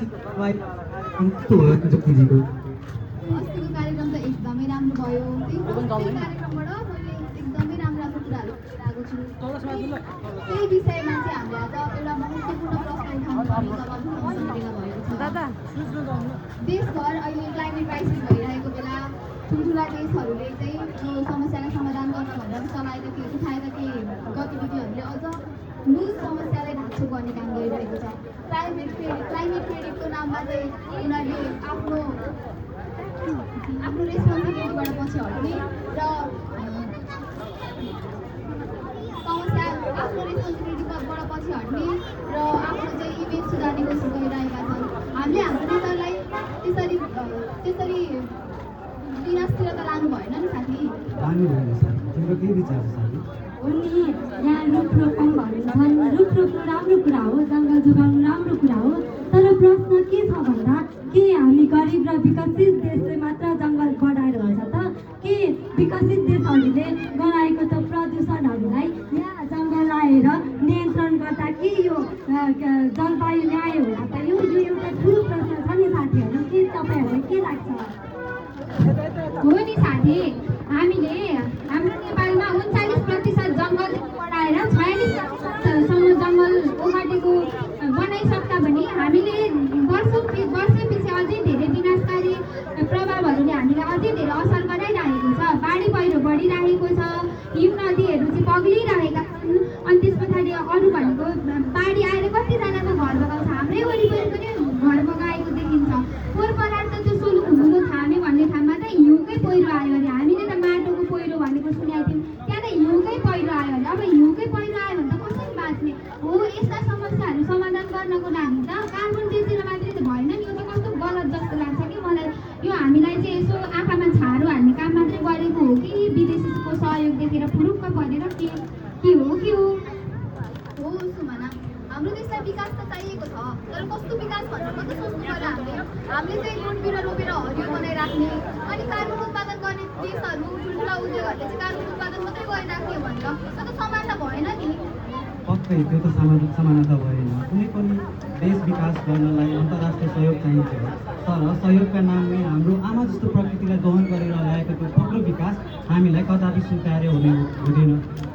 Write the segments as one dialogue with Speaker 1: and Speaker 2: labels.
Speaker 1: कस्तो हो त्यो पुँजीको
Speaker 2: अस्तिको कार्यक्रम त एकदमै राम्रो भयो। त्यो कार्यक्रमबाट मैले एकदमै राम्रो कुराहरू सिकेको छु। त्यही विषयमा चाहिँ हामीले आज एउटा महत्त्वपूर्ण प्रश्न उठाउनुपर्ने जवाब भएको छ। देशभर अहिले क्लाइमेट क्राइसिस भइरहेको बेला ठुल्ठुला देशहरूले चाहिँ यो समस्यालाई समाधान गर्न भनेर चलाएका उठाएका केही गतिविधिहरूले अझ मूल समस्यालाई ढाकछोप गर्ने काम गरिरहेको छ। क्लाइमेट क्रेडिटको नाममा चाहिँ उनीहरूले आफ्नो रेस्पोन्सिबिलिटीबाट पछि हट्ने र समस्या आफ्नो रेस्पोन्सिबिलिटीबाट पछि हट्ने र आफ्नो चाहिँ इमेज सुधार्ने कोसिस गरिरहेका छन्। हामीले हाम्रो नेतालाई त्यसरी विनाशतिर त लानु भएन नि साथी।
Speaker 1: लानु भएन साथी, तिम्रो के विचार छ साथी?
Speaker 3: उनी यहाँ रुख रोपौँ भन्छन्। रुख रोप्नु राम्रो कुरा हो, जङ्गल जोगाउनु राम्रो कुरा हो, तर प्रश्न के छ भन्दा के हामी गरिब र विकसित देशले मात्र जङ्गल बढाएर हुन्छ त? के विकसित देशहरूले गराएको त प्रदूषणहरूलाई यहाँ जङ्गल आएर नियन्त्रण गर्दा के यो जलवायु न्याय होला त? यो एउटा ठुलो प्रश्न छ नि साथीहरू। के तपाईँहरूलाई के लाग्छ?
Speaker 2: हो नि साथी, हामीले हाम्रो नेपालमा 39% जङ्गल बढाएर 46%सम्म जङ्गल ओगटेको बनाइसक्दा पनि हामीले वर्षपछि अझै धेरै विनाशकारी प्रभावहरूले हामीलाई अझै धेरै असर गराइरहेको छ। बाढी पहिरो बढिरहेको छ, हिम नदीहरू चाहिँ पग्लिरहेका छन्। अनि त्यस पछाडि अरू भनेको बाढी आएर कतिजनाको घर बगाउँछ, हाम्रै वरिपरि पनि घर बगाएको देखिन्छ। पोहोर परार त त्यो सोलुक हुनु थामे भन्ने ठाउँमा त हिउँकै पहिरो आयो अरे। हामीले त माटोको पहिरो भनेको सुनेको थियौँ, त्यहाँ त हिउँकै पहिरो आयो अरे। अब हिउँकै पहिरो आयो भने त कसरी बाँच्ने हो? यस्ता समस्याहरू समाधान गर्नको लागि त कार्बन बेचेर मात्रै त भएन नि। यो त कस्तो गलत जस्तो लाग्छ कि मलाई। यो हामीलाई चाहिँ यसो आँखामा छारो हान्ने काम मात्रै गरेको हो कि विदेशीको सहयोग देखेर फुरुक्क परेर के हो? हो सुमना, हाम्रो देशलाई विकास त चाहिएको छ, तर कस्तो विकास भनेर मात्रै सोच्नु पर्यो हामीले चाहिँ बोट बिरुवा रोपेर हरियो बनाइराख्ने, अनि कार्बन उत्पादन गर्ने देशहरू ठुल्ठुला उद्योगहरूले चाहिँ कार्बन उत्पादन मात्रै गरिराख्ने भनेर त्यो त समानता भएन नि।
Speaker 1: पक्कै त्यो त समानता भएन। कुनै पनि देश विकास गर्नलाई अन्तर्राष्ट्रिय सहयोग चाहिन्छ, तर सहयोगका नाममा हाम्रो आमा जस्तो प्रकृतिलाई दहन गरेर ल्याएको त्यो पक्रो विकास हामीलाई कदापि स्वीकार्य हुँदैन।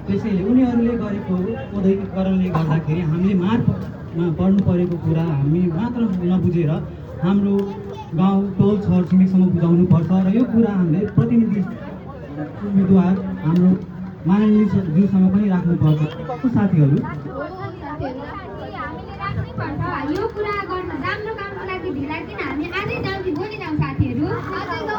Speaker 1: त्यसैले उनीहरूले गरेको औद्योगिकरणले गर्दाखेरि हामीले मारमा पर्नु परेको कुरा हामी मात्र नबुझेर हाम्रो गाउँ टोल छर छिमेकसम्म बुझाउनुपर्छ र यो कुरा हामीले प्रतिनिधि उम्मेदवार हाम्रो माननीय ज्यूसँग पनि राख्नुपर्छ। कस्तो साथीहरू?
Speaker 2: यो कुरा गर्न राम्रो कामको लागि ढिला किन? हामी आजै जाउँ कि भोलि जाउँ साथीहरू? आजै जाउँ।